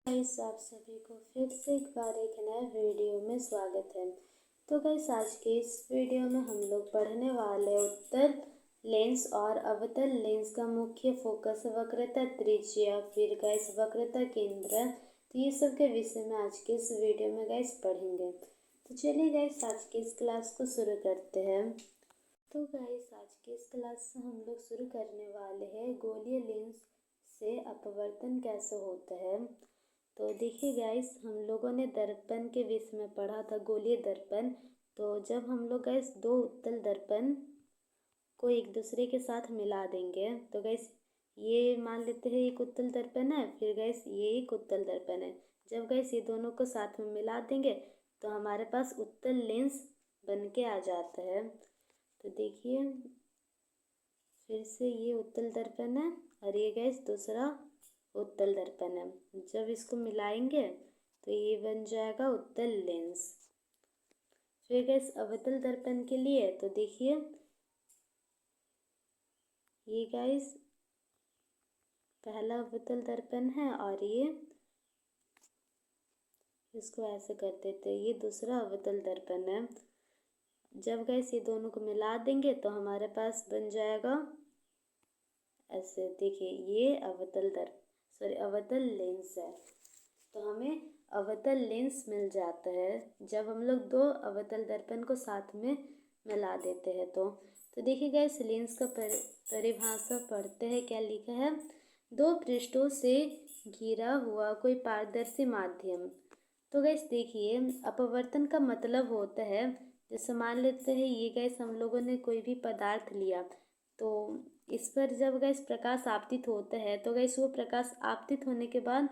Guys आप सभी को फिर से एक बार एक नए वीडियो में स्वागत है। तो गाइस आज के इस वीडियो में हम लोग पढ़ने वाले उत्तल लेंस और अवतल लेंस का मुख्य फोकस, वक्रता, त्रिज्या, फिर गाइस वक्रता केंद्र, तो ये सब के विषय में आज के इस वीडियो में गाइस पढ़ेंगे। तो चलिए गाइस आज की इस क्लास को शुरू करते हैं। तो गाइस आज की इस क्लास से हम लोग शुरू करने वाले हैं गोलीय लेंस से अपवर्तन कैसे होता है। तो देखिए गाइस हम लोगों ने दर्पण के विषय में पढ़ा था, गोलीय दर्पण। तो जब हम लोग गाइस दो उत्तल दर्पण को एक दूसरे के साथ मिला देंगे, तो गाइस ये मान लेते हैं एक उत्तल दर्पण है, फिर गाइस ये एक उत्तल दर्पण है। जब गाइस ये दोनों को साथ में मिला देंगे तो हमारे पास उत्तल लेंस बन के आ जाता है। तो देखिए फिर से ये उत्तल दर्पण है और ये गाइस दूसरा उत्तल दर्पण है। जब इसको मिलाएंगे तो ये बन जाएगा उत्तल लेंस। फिर गाइस अवतल दर्पण के लिए तो देखिए ये गाइस पहला अवतल दर्पण है और ये इसको ऐसे कर देते हैं, ये दूसरा अवतल दर्पण है। जब गाइस ये दोनों को मिला देंगे तो हमारे पास बन जाएगा ऐसे, देखिए ये अवतल लेंस है। तो हमें अवतल लेंस मिल जाता है जब हम लोग दो अवतल दर्पण को साथ में मिला देते हैं। तो देखिए गाइस लेंस का परिभाषा पढ़ते हैं, क्या लिखा है। दो पृष्ठों से घिरा हुआ कोई पारदर्शी माध्यम। तो गाइस देखिए अपवर्तन का मतलब होता है, जैसे मान लेते हैं ये गाइस हम लोगों ने कोई भी पदार्थ लिया, तो इस पर जब गैस प्रकाश आपतित होता है तो गैस वो प्रकाश आपतित होने के बाद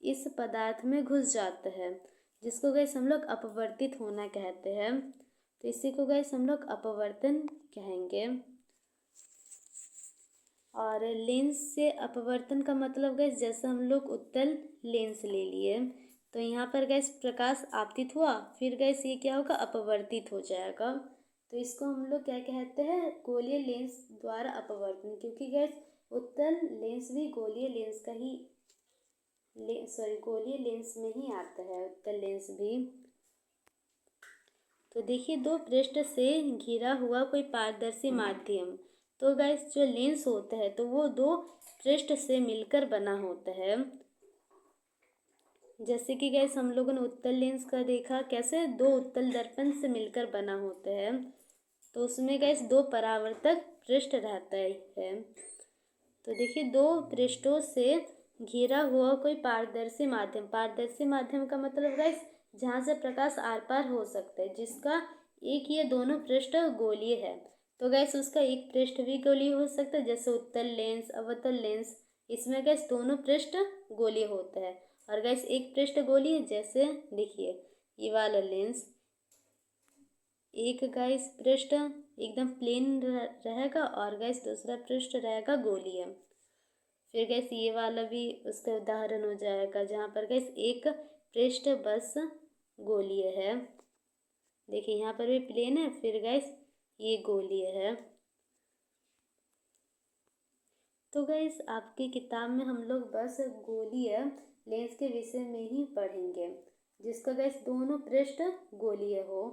इस पदार्थ में घुस जाता है, जिसको गैस हम लोग अपवर्तित होना कहते हैं। तो इसी को गैस हम लोग अपवर्तन कहेंगे। और लेंस से अपवर्तन का मतलब गैस जैसे हम लोग उत्तल लेंस ले लिए, तो यहाँ पर गैस प्रकाश आपतित हुआ, फिर गैस ये क्या होगा, अपवर्तित हो जाएगा। तो इसको हम लोग क्या कहते हैं, गोलीय लेंस द्वारा अपवर्तन, क्योंकि गैस उत्तल लेंस भी गोलीय लेंस का ही गोलीय लेंस में ही आता है, उत्तल लेंस भी। तो देखिए दो पृष्ठ से घिरा हुआ कोई पारदर्शी माध्यम, तो गैस जो लेंस होता है तो वो दो पृष्ठ से मिलकर बना होता है। जैसे कि गैस हम लोगों ने उत्तल लेंस का देखा कैसे दो उत्तल दर्पण से मिलकर बना होता है, तो उसमें गैस दो परावर्तक पृष्ठ रहता है। तो देखिए दो पृष्ठों से घिरा हुआ कोई पारदर्शी माध्यम का मतलब गैस जहाँ से प्रकाश आर पार हो सकता है, जिसका एक ये दोनों पृष्ठ गोलीय है। तो गैस उसका एक पृष्ठ भी गोलीय हो सकता है, जैसे उत्तल लेंस, अवतल लेंस, इसमें गैस दोनों पृष्ठ गोलीय होता है। और गैस एक पृष्ठ गोलीय, जैसे देखिए ये वाला लेंस, एक गैस पृष्ठ एकदम प्लेन रहेगा और गैस दूसरा पृष्ठ रहेगा गोलीय। फिर गैस ये वाला भी उसका उदाहरण हो जाएगा, जहाँ पर गैस एक पृष्ठ बस गोलीय है। देखिए यहाँ पर भी प्लेन है, फिर गैस ये गोलीय है। तो गैस आपकी किताब में हम लोग बस गोलीय लेंस के विषय में ही पढ़ेंगे, जिसका गैस दोनों पृष्ठ गोलीय हो।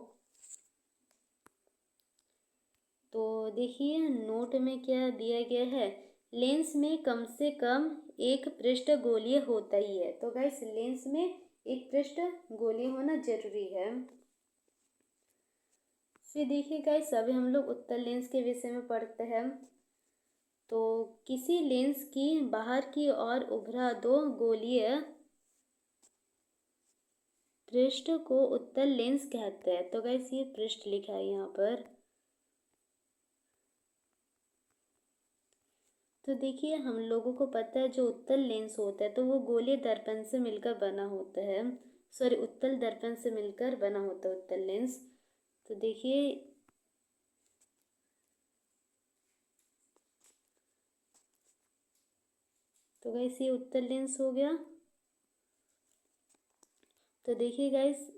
तो देखिए नोट में क्या दिया गया है, लेंस में कम से कम एक पृष्ठ गोलीय होता ही है। तो गैस लेंस में एक पृष्ठ गोलीय होना जरूरी है। फिर देखिए गैस अभी हम लोग उत्तल लेंस के विषय में पढ़ते हैं। तो किसी लेंस की बाहर की ओर उभरा दो गोलीय पृष्ठ को उत्तल लेंस कहते हैं। तो गैस ये पृष्ठ लिखा है यहाँ पर। तो देखिए हम लोगों को पता है जो उत्तल लेंस होता है तो वो गोलीय दर्पण से मिलकर बना होता है, उत्तल दर्पण से मिलकर बना होता है उत्तल लेंस। तो देखिए तो गैस ये उत्तल लेंस हो गया। तो देखिए गैस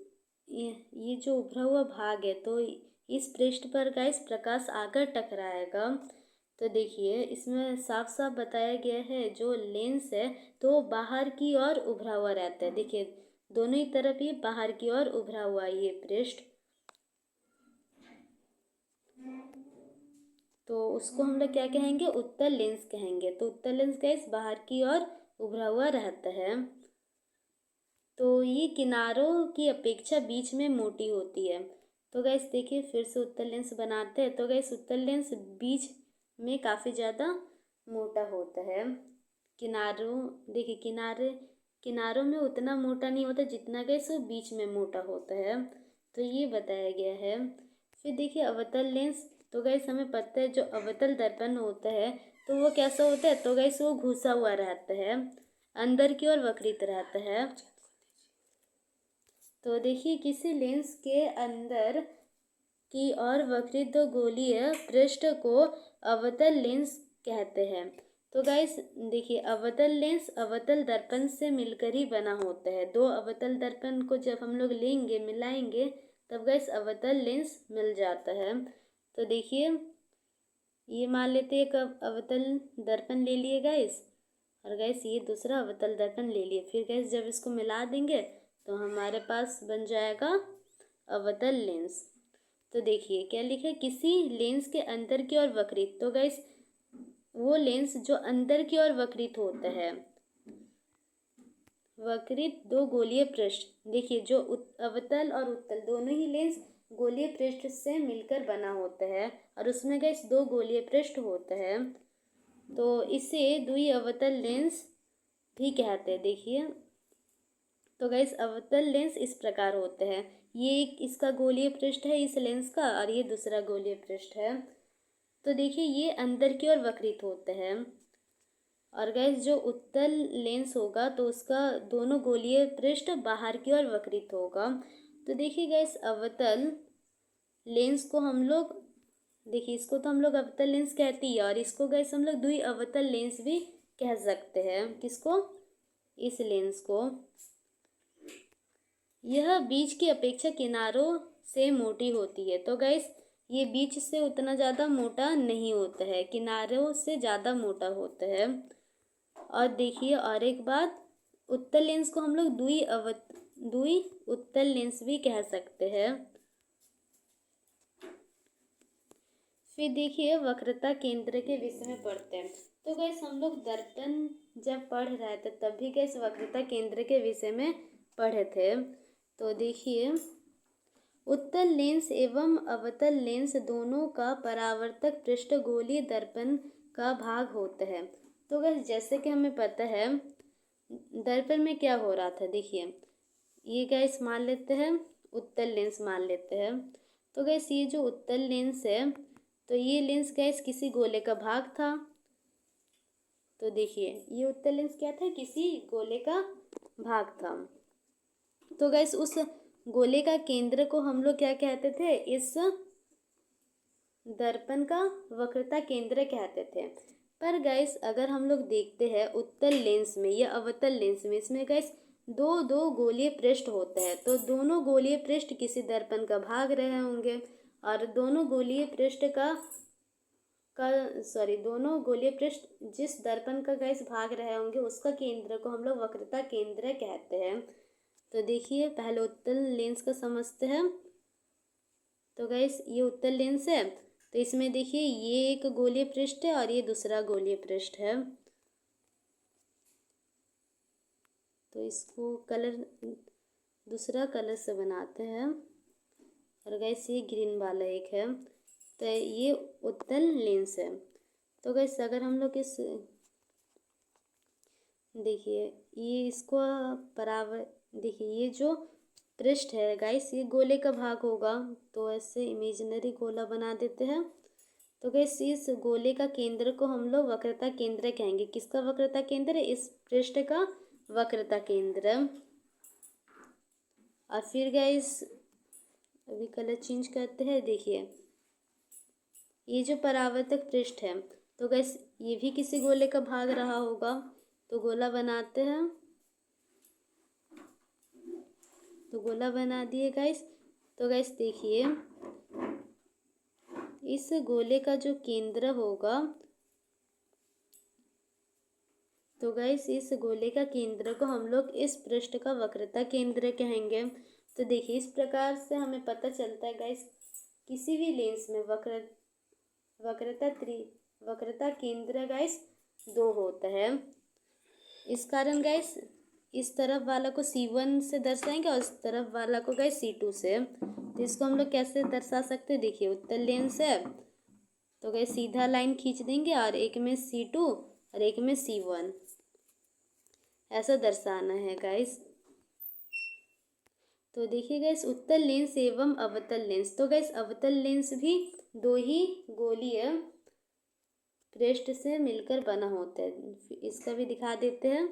ये जो उभरा हुआ भाग है, तो इस पृष्ठ पर गैस प्रकाश आकर टकराएगा, तो देखिए इसमें साफ साफ बताया गया है जो लेंस है तो बाहर की ओर उभरा हुआ रहता है। देखिए दोनों ही तरफ ये बाहर की ओर उभरा हुआ है ये पृष्ठ, तो उसको हम लोग क्या कहेंगे, उत्तल लेंस कहेंगे। तो उत्तल लेंस गैस बाहर की ओर उभरा हुआ रहता है। तो ये किनारों की अपेक्षा बीच में मोटी होती है। तो गैस देखिए फिर से उत्तल लेंस बनाते हैं। तो गैस उत्तल लेंस बीच में काफ़ी ज़्यादा मोटा होता है। किनारों देखिए किनारों में उतना मोटा नहीं होता जितना गैस वो बीच में मोटा होता है। तो ये बताया गया है। फिर देखिए अवतल लेंस। तो गैस हमें पता है जो अवतल दर्पण होता है तो वो कैसा होता है, तो गैस वो घुसा हुआ रहता है, अंदर की ओर वक्रित रहता है। तो देखिए किसी लेंस के अंदर की ओर वक्रित दो गोलीय पृष्ठ को अवतल लेंस कहते हैं। तो गाइस देखिए अवतल लेंस अवतल दर्पण से मिलकर ही बना होता है। दो अवतल दर्पण को जब हम लोग लेंगे मिलाएंगे तब गाइस अवतल लेंस मिल जाता है। तो देखिए ये मान लेते हैं एक अवतल दर्पण ले लिए गाइस, और गैस ये दूसरा अवतल दर्पण ले लिए। फिर गैस जब इसको मिला देंगे तो हमारे पास बन जाएगा अवतल लेंस। तो देखिए क्या लिखा है, किसी लेंस के अंदर की ओर वक्रित। तो गैस वो लेंस जो अंदर की ओर वक्रित होता है, वक्रित दो गोलीय पृष्ठ। देखिए जो अवतल और उत्तल दोनों ही लेंस गोलीय पृष्ठ से मिलकर बना होता है और उसमें गैस दो गोलीय पृष्ठ होता है। तो इसे द्वि अवतल लेंस भी कहते हैं। देखिए तो गैस अवतल लेंस इस प्रकार होते हैं। ये एक इसका गोलीय पृष्ठ है इस लेंस का और ये दूसरा गोलीय पृष्ठ है। तो देखिए ये अंदर की ओर वक्रित होते हैं। और गैस जो उत्तल लेंस होगा तो उसका दोनों गोलीय पृष्ठ बाहर की ओर वक्रित होगा। तो देखिए गैस अवतल लेंस को हम लोग, देखिए इसको तो हम लोग अवतल लेंस कहते हैं और इसको गैस हम लोग द्वि अवतल लेंस भी कह सकते हैं। किसको, इस लेंस को। यह बीच की अपेक्षा किनारों से मोटी होती है। तो गैस ये बीच से उतना ज़्यादा मोटा नहीं होता है, किनारों से ज़्यादा मोटा होता है। और देखिए और एक बात, उत्तल लेंस को हम लोग द्वि उत्तल लेंस भी कह सकते हैं। फिर देखिए वक्रता केंद्र के विषय में पढ़ते हैं। तो गैस हम लोग दर्पण जब पढ़ रहे थे तब भी गैस वक्रता केंद्र के विषय में पढ़े थे। तो देखिए उत्तल लेंस एवं अवतल लेंस दोनों का परावर्तक पृष्ठ गोलीय दर्पण का भाग होता है। तो गैस जैसे कि हमें पता है दर्पण में क्या हो रहा था, देखिए ये गैस मान लेते हैं उत्तल लेंस मान लेते हैं। तो गैस ये जो उत्तल लेंस है तो ये लेंस गैस किसी गोले का भाग था। तो देखिए ये उत्तल लेंस क्या था, किसी गोले का भाग था। तो गैस उस गोले का केंद्र को हम लोग क्या कहते थे, इस दर्पण का वक्रता केंद्र कहते थे। पर गैस अगर हम लोग देखते हैं उत्तल लेंस में या अवतल लेंस में, इसमें गैस दो दो गोलीय पृष्ठ होते हैं। तो दोनों गोलीय पृष्ठ किसी दर्पण का भाग रहे होंगे और दोनों गोलीय पृष्ठ दोनों गोलीय पृष्ठ जिस दर्पण का गैस भाग रहे होंगे उसका केंद्र को हम लोग वक्रता केंद्र कहते हैं। तो देखिए पहले उत्तल लेंस का समझते हैं। तो गैस ये उत्तल लेंस है तो इसमें देखिए ये एक गोलीय पृष्ठ है और ये दूसरा गोलीय पृष्ठ है। तो इसको दूसरा कलर से बनाते हैं और गैस ये ग्रीन वाला एक है। तो ये उत्तल लेंस है। तो गैस अगर हम लोग इस देखिए ये इसको देखिए ये जो पृष्ठ है गाइस ये गोले का भाग होगा तो ऐसे इमेजिनरी गोला बना देते हैं। तो गैस इस गोले का केंद्र को हम लोग वक्रता केंद्र कहेंगे। किसका वक्रता केंद्र है, इस पृष्ठ का वक्रता केंद्र। और फिर गैस अभी कलर चेंज करते हैं। देखिए ये जो परावर्तक पृष्ठ है तो गैस ये भी किसी गोले का भाग रहा होगा। तो गोला बनाते हैं। तो गोला बना दिए गैस। तो गैस देखिए इस गोले का जो केंद्र होगा तो गाइस इस गोले का केंद्र को हम लोग इस पृष्ठ का वक्रता केंद्र कहेंगे। तो देखिए इस प्रकार से हमें पता चलता है गाइस, किसी भी लेंस में वक्रता केंद्र गाइस 2 होता है। इस कारण गाइस इस तरफ वाला को C1 से दर्शाएंगे और इस तरफ वाला को गाइस C2 से। तो इसको हम लोग कैसे दर्शा सकते हैं, देखिए उत्तल लेंस है तो गाइस सीधा लाइन खींच देंगे और एक में C2 और एक में C1, ऐसा दर्शाना है गाइस। तो देखिए गाइस उत्तल लेंस एवं अवतल लेंस, तो गाइस अवतल लेंस भी 2 ही गोलीय पृष्ठ से मिलकर बना होता है। इसका भी दिखा देते हैं।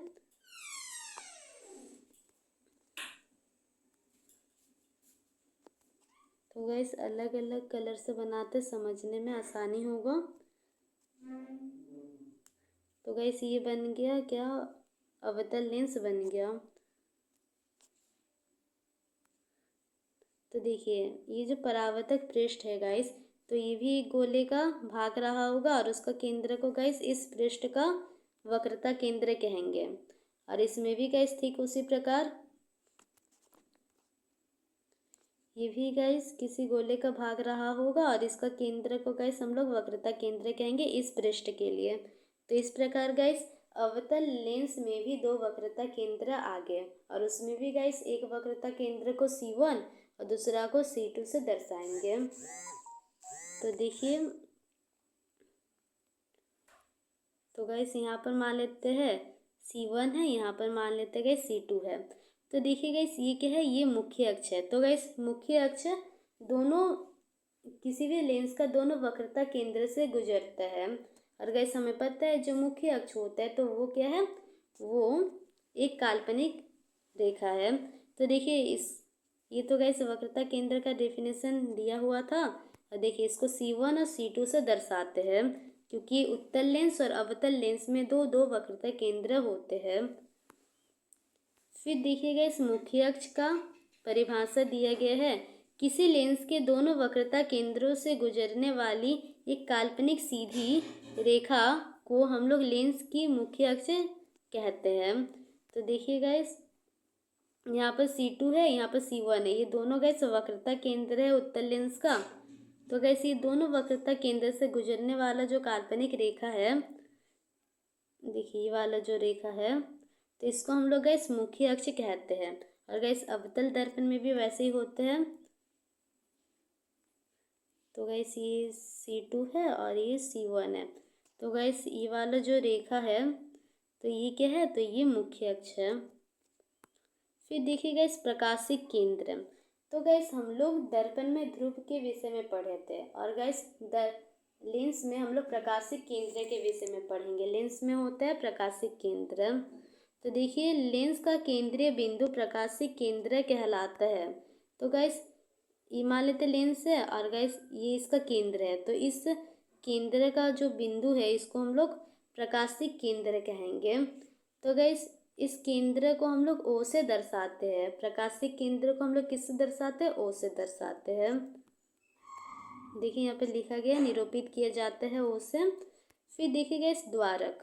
तो गाइस अलग अलग कलर से बनाते समझने में आसानी होगा। तो गाइस ये बन गया क्या, अवतल लेंस बन गया। तो देखिए ये जो परावर्तक पृष्ठ है गाइस, तो ये भी एक गोले का भाग रहा होगा और उसका केंद्र को गाइस इस पृष्ठ का वक्रता केंद्र कहेंगे। और इसमें भी गाइस ठीक उसी प्रकार ये भी गाइस किसी गोले का भाग रहा होगा और इसका केंद्र को गाइस हम लोग वक्रता केंद्र कहेंगे इस पृष्ठ के लिए। तो इस प्रकार गाइस अवतल लेंस में भी 2 वक्रता केंद्र आ गए और उसमें भी गाइस एक वक्रता केंद्र को C1 और दूसरा को C2 से दर्शाएंगे। तो देखिए, तो गाइस यहाँ पर मान लेते हैं C1 है, यहाँ पर मान लेते हैं गाइस C2 है। तो देखिए गाइस ये क्या है, ये मुख्य अक्ष है। तो गाइस मुख्य अक्ष दोनों किसी भी लेंस का दोनों वक्रता केंद्र से गुजरता है। और गाइस हमें पता है जो मुख्य अक्ष होता है तो वो क्या है, वो एक काल्पनिक रेखा है। तो देखिए ये तो गाइस वक्रता केंद्र का डेफिनेशन दिया हुआ था। और देखिए इसको C1 और C2 से दर्शाते हैं क्योंकि उत्तल लेंस और अवतल लेंस में 2 वक्रता केंद्र होते हैं। फिर देखिएगा इस मुख्य अक्ष का परिभाषा दिया गया है, किसी लेंस के दोनों वक्रता केंद्रों से गुजरने वाली एक काल्पनिक सीधी रेखा को हम लोग लेंस की मुख्य अक्ष कहते हैं। तो देखिएगा इस यहाँ पर C2 है, यहाँ पर C1 है, ये दोनों गैस वक्रता केंद्र है उत्तल लेंस का। तो गैस ये दोनों वक्रता केंद्र से गुजरने वाला जो काल्पनिक रेखा है, देखिए ये वाला जो रेखा है, तो इसको हम लोग गैस मुख्य अक्ष कहते हैं। और गैस अवतल दर्पण में भी वैसे ही होते हैं। तो गैस ये C2 है और ये C1 है। तो गैस ये वाला जो रेखा है तो ये क्या है, तो ये मुख्य अक्ष है। फिर देखिए गैस प्रकाशिक केंद्र। तो गैस हम लोग दर्पण में ध्रुव के विषय में पढ़े थे और गैस लेंस में हम लोग प्रकाशिक केंद्र के विषय में पढ़ेंगे। लेंस में होता है प्रकाशिक केंद्र। तो देखिए लेंस का केंद्रीय बिंदु प्रकाशिक केंद्र कहलाता है। तो गैस ये मान लेते लेंस है और गैस ये इसका केंद्र है, तो इस केंद्र का जो बिंदु है इसको हम लोग प्रकाशिक केंद्र कहेंगे। तो गैस इस केंद्र को हम लोग O से दर्शाते हैं। प्रकाशिक केंद्र को हम लोग किससे दर्शाते हैं, O से दर्शाते हैं। देखिए यहाँ पे लिखा गया निरूपित किया जाता है O से। फिर देखिए गैस द्वारक।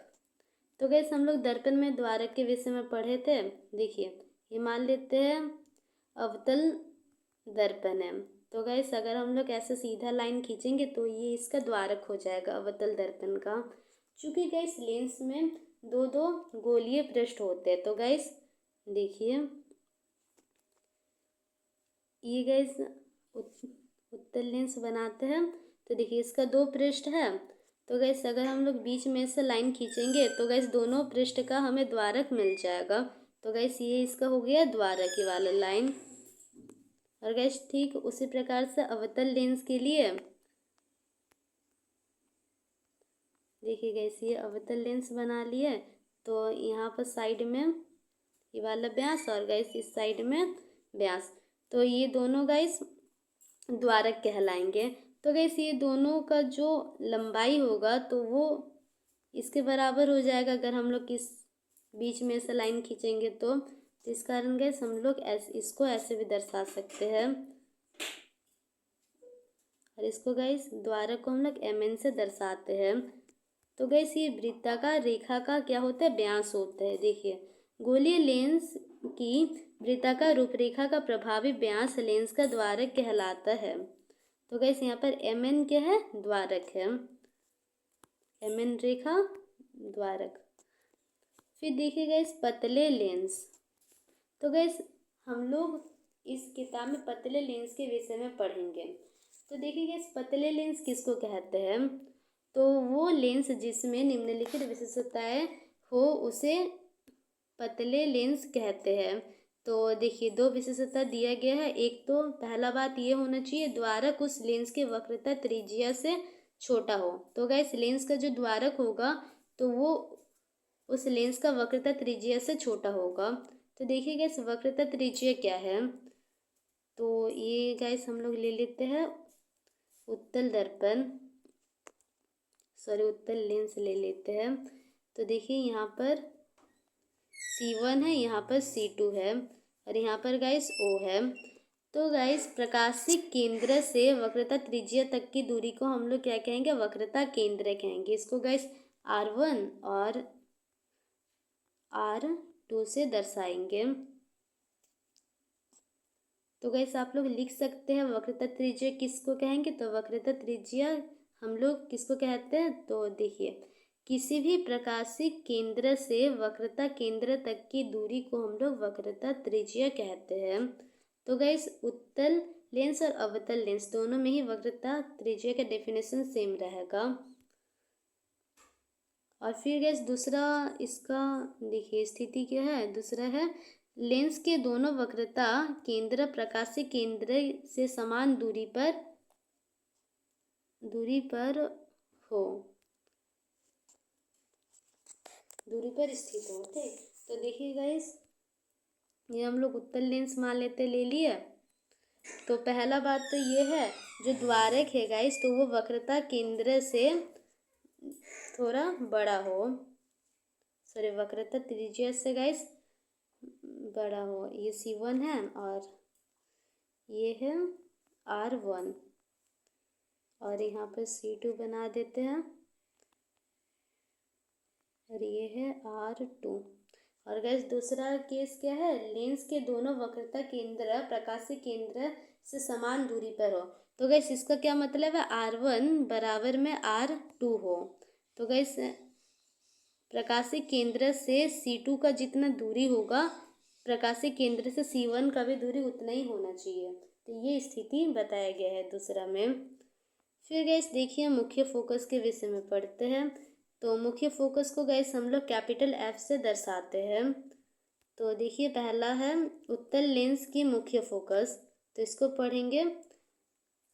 तो गैस हम लोग दर्पण में द्वारक के विषय में पढ़े थे। देखिए ये मान लेते हैं अवतल दर्पण है। तो गैस अगर हम लोग ऐसे सीधा लाइन खींचेंगे तो ये इसका द्वारक हो जाएगा अवतल दर्पण का। चूँकि गैस लेंस में 2 गोलीय पृष्ठ होते हैं। तो गैस देखिए ये गैस उत्तल लेंस बनाते हैं। तो देखिए इसका 2 पृष्ठ है। तो गैस अगर हम लोग बीच में से लाइन खींचेंगे तो गैस दोनों पृष्ठ का हमें द्वारक मिल जाएगा। तो गैस ये इसका हो गया द्वारक ये वाला लाइन। और गैस ठीक उसी प्रकार से अवतल लेंस के लिए देखिए गैस ये अवतल लेंस बना लिए। तो यहाँ पर साइड में ये वाला व्यास और गैस इस साइड में व्यास, तो ये दोनों गैस द्वारक कहलाएंगे। तो गैस ये दोनों का जो लंबाई होगा तो वो इसके बराबर हो जाएगा अगर हम लोग इस बीच में से लाइन खींचेंगे तो इस कारण गैस हम लोग इसको ऐसे भी दर्शा सकते हैं। और इसको गैस द्वारक को हम लोग MN से दर्शाते हैं। तो गैस ये वृत्ताकार रेखा का क्या होता है, व्यास होता है। देखिए गोलीय लेंस की वृत्ताकार रूपरेखा का प्रभावी व्यास लेंस का द्वारक कहलाता है। तो गैस यहाँ पर mn क्या है, द्वारक है, mn रेखा द्वारक। फिर देखिए गैस पतले लेंस। तो गैस हम लोग इस किताब में पतले लेंस के विषय में पढ़ेंगे। तो देखिए गैस पतले लेंस किसको कहते हैं, तो वो लेंस जिसमें निम्नलिखित विशेषताएं हो उसे पतले लेंस कहते हैं। तो देखिए दो विशेषता दिया गया है। एक तो पहला बात ये होना चाहिए द्वारक उस लेंस के वक्रता त्रिज्या से छोटा हो। तो गैस लेंस का जो द्वारक होगा तो वो उस लेंस का वक्रता त्रिज्या से छोटा होगा। तो देखिए गैस वक्रता त्रिज्या क्या है, तो ये गैस हम लोग ले लेते हैं उत्तल दर्पण, उत्तल लेंस ले लेते हैं। तो देखिए यहाँ पर C1 है, यहाँ पर C2 है और यहाँ पर गाइस O है। तो गाइस प्रकाशिक केंद्र से वक्रता त्रिज्या तक की दूरी को हम लोग क्या कहेंगे, वक्रता केंद्र कहेंगे। इसको गाइस R1 और R2 से दर्शाएंगे। तो गाइस आप लोग लिख सकते हैं वक्रता त्रिज्या किसको कहेंगे, तो वक्रता त्रिज्या हम लोग किसको कहते हैं, तो देखिए किसी भी प्रकाशिक केंद्र से वक्रता केंद्र तक की दूरी को हम लोग वक्रता त्रिज्या कहते हैं। तो गाइस उत्तल लेंस और अवतल लेंस दोनों में ही वक्रता त्रिज्या का डेफिनेशन सेम रहेगा। और फिर गैस दूसरा इसका देखिए स्थिति क्या है, दूसरा है लेंस के दोनों वक्रता केंद्र प्रकाशिक केंद्र से समान दूरी पर स्थित हो। ठीक, तो देखिए गाइस ये हम लोग उत्तल लेंस मान लेते ले लिए। तो पहला बात तो ये है जो द्वारक है गाइस तो वो वक्रता केंद्र से थोड़ा बड़ा हो, वक्रता त्रिज्या से गाइस बड़ा हो। ये C1 है और ये है R1 और यहाँ पर C2 बना देते हैं और ये है R2। और गैस दूसरा केस क्या है, लेंस के दोनों वक्रता केंद्र प्रकाशिक केंद्र से समान दूरी पर हो। तो गैस इसका क्या मतलब है, R1 बराबर में R2 हो। तो गैस प्रकाशिक केंद्र से C2 का जितना दूरी होगा प्रकाशिक केंद्र से C1 का भी दूरी उतना ही होना चाहिए। तो ये स्थिति बताया गया है दूसरा में। फिर गैस देखिए मुख्य फोकस के विषय में पढ़ते हैं। तो मुख्य फोकस को गैस हम लोग कैपिटल F से दर्शाते हैं। तो देखिए पहला है उत्तल लेंस की मुख्य फोकस, तो इसको पढ़ेंगे।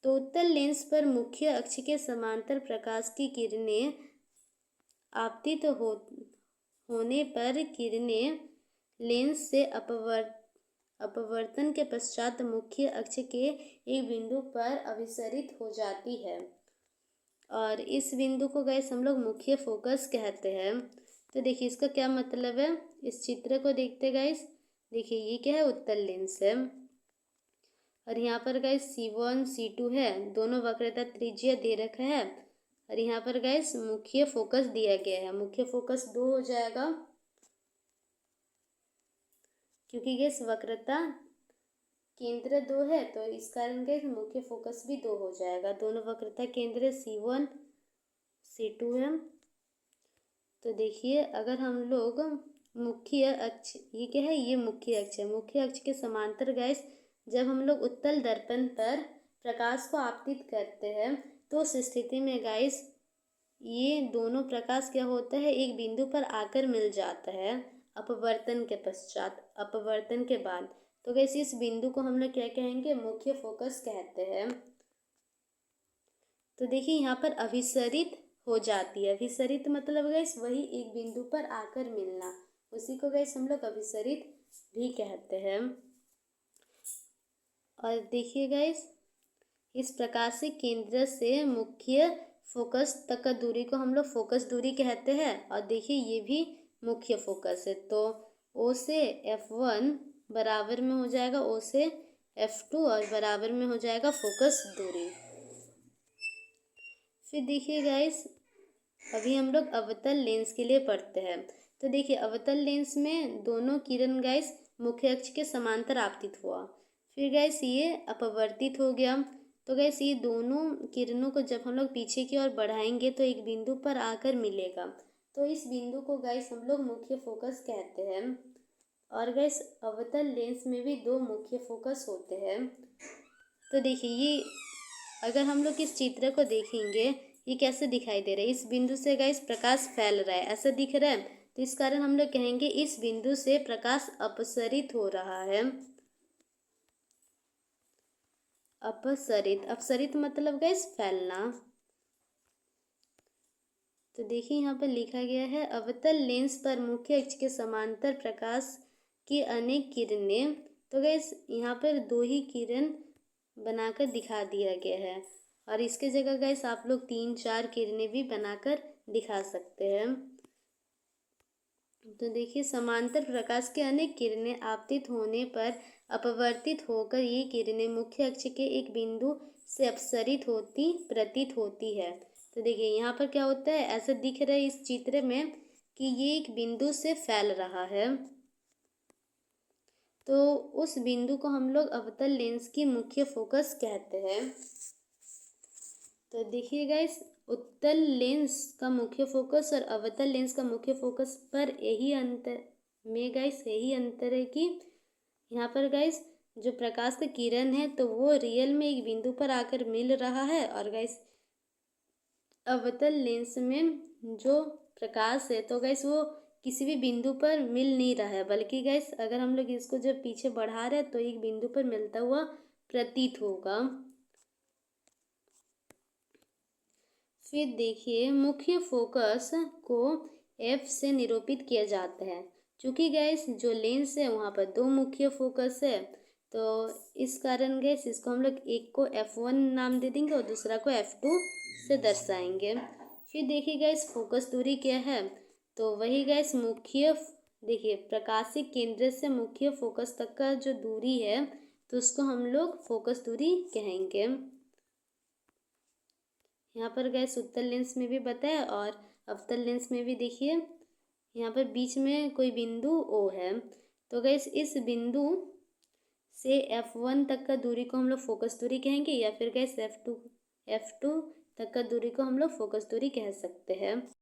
तो उत्तल लेंस पर मुख्य अक्ष के समांतर प्रकाश की किरणें आपतित होने पर किरणें लेंस से अपवर्तन के पश्चात मुख्य अक्ष के एक बिंदु पर अभिसरित हो जाती है और इस बिंदु को गैस हम लोग मुख्य फोकस कहते हैं। तो देखिए इसका क्या मतलब है, इस चित्र को देखते गैस देखिए ये क्या है, उत्तल लेंस है और यहाँ पर गैस C1 C2 है, दोनों वक्रता त्रिज्या दे रखा है और यहाँ पर गैस मुख्य फोकस दिया गया है। मुख्य फोकस 2 हो जाएगा क्योंकि गैस वक्रता केंद्र 2 है तो इस कारण गैस मुख्य फोकस भी 2 हो जाएगा। दोनों वक्रता केंद्र C1 C2 है। तो देखिए अगर हम लोग मुख्य अक्ष, ये क्या है, ये मुख्य अक्ष है, मुख्य अक्ष के समांतर गैस जब हम लोग उत्तल दर्पण पर प्रकाश को आपतित करते हैं तो उस स्थिति में गैस ये दोनों प्रकाश क्या होता है, एक बिंदु पर आकर मिल जाता है अपवर्तन के पश्चात, अपवर्तन के बाद। तो गैस इस बिंदु को हम लोग क्या कहेंगे, मुख्य फोकस कहते हैं। तो देखिए यहाँ पर अभिसरित हो जाती है, अभिसरित मतलब गैस वही एक बिंदु पर आकर मिलना, उसी को गैस हम लोग अभिसरित भी कहते हैं। और देखिए गैस इस प्रकाशिक केंद्र से मुख्य फोकस तक का दूरी को हम लोग फोकस दूरी कहते हैं और देखिए ये भी मुख्य फोकस है। तो O से F1 बराबर में हो जाएगा O से F2 और बराबर में हो जाएगा फोकस दूरी। फिर देखिए गाइस अभी हम लोग अवतल लेंस के लिए पढ़ते हैं। तो देखिए अवतल लेंस में दोनों किरण गैस मुख्य अक्ष के समांतर आपतित हुआ, फिर गैस ये अपवर्तित हो गया। तो गैस ये दोनों किरणों को जब हम लोग पीछे की ओर बढ़ाएंगे तो एक बिंदु पर आकर मिलेगा। तो इस बिंदु को गैस हम लोग मुख्य फोकस कहते हैं। और गैस अवतल लेंस में भी दो मुख्य फोकस होते हैं। तो देखिए ये अगर हम लोग इस चित्र को देखेंगे, ये कैसे दिखाई दे रहा है। इस बिंदु से गैस प्रकाश फैल रहा है, ऐसा दिख रहा है। तो इस कारण हम लोग कहेंगे इस बिंदु से प्रकाश अपसरित हो रहा है। अपसरित, अपसरित मतलब गैस फैलना। तो देखिए यहाँ पर लिखा गया है अवतल लेंस पर मुख्य अक्ष के समांतर प्रकाश की अनेक किरणें। तो गैस यहाँ पर दो ही किरण बनाकर दिखा दिया गया है, और इसके जगह गैस आप लोग 3-4 किरणें भी बनाकर दिखा सकते हैं। तो देखिए समांतर प्रकाश के अनेक किरणें आपतित होने पर अपवर्तित होकर ये किरणें मुख्य अक्ष के एक बिंदु से अपसरित होती प्रतीत होती है। तो देखिए यहाँ पर क्या होता है, ऐसा दिख रहा है इस चित्र में कि ये एक बिंदु से फैल रहा है। तो उस बिंदु को हम लोग अवतल लेंस की मुख्य फोकस कहते हैं। तो देखिए गाइस उत्तल लेंस का मुख्य फोकस और अवतल लेंस का मुख्य फोकस पर यही अंतर है कि यहाँ पर गाइस जो प्रकाश का किरण है तो वो रियल में एक बिंदु पर आकर मिल रहा है, और गाइस अवतल लेंस में जो प्रकाश है तो गाइस वो किसी भी बिंदु पर मिल नहीं रहा है, बल्कि गाइस अगर हम लोग इसको जब पीछे बढ़ा रहे हैं तो एक बिंदु पर मिलता हुआ प्रतीत होगा। फिर देखिए मुख्य फोकस को F से निरूपित किया जाता है। चूँकि गैस जो लेंस है वहाँ पर दो मुख्य फोकस है, तो इस कारण गैस इसको हम लोग एक को F1 नाम दे देंगे और दूसरा को F2 से दर्शाएंगे। फिर देखिए गैस फोकस दूरी क्या है, तो वही गैस मुख्य देखिए प्रकाशिक केंद्र से मुख्य फोकस तक का जो दूरी है तो उसको हम लोग फोकस दूरी कहेंगे। यहाँ पर गैस उत्तल लेंस में भी बताया और अवतल लेंस में भी देखिए यहाँ पर बीच में कोई बिंदु O है। तो गैस इस बिंदु से F1 तक का दूरी को हम लोग फोकस दूरी कहेंगे, या फिर गैस F2 तक का दूरी को हम लोग फोकस दूरी कह सकते हैं।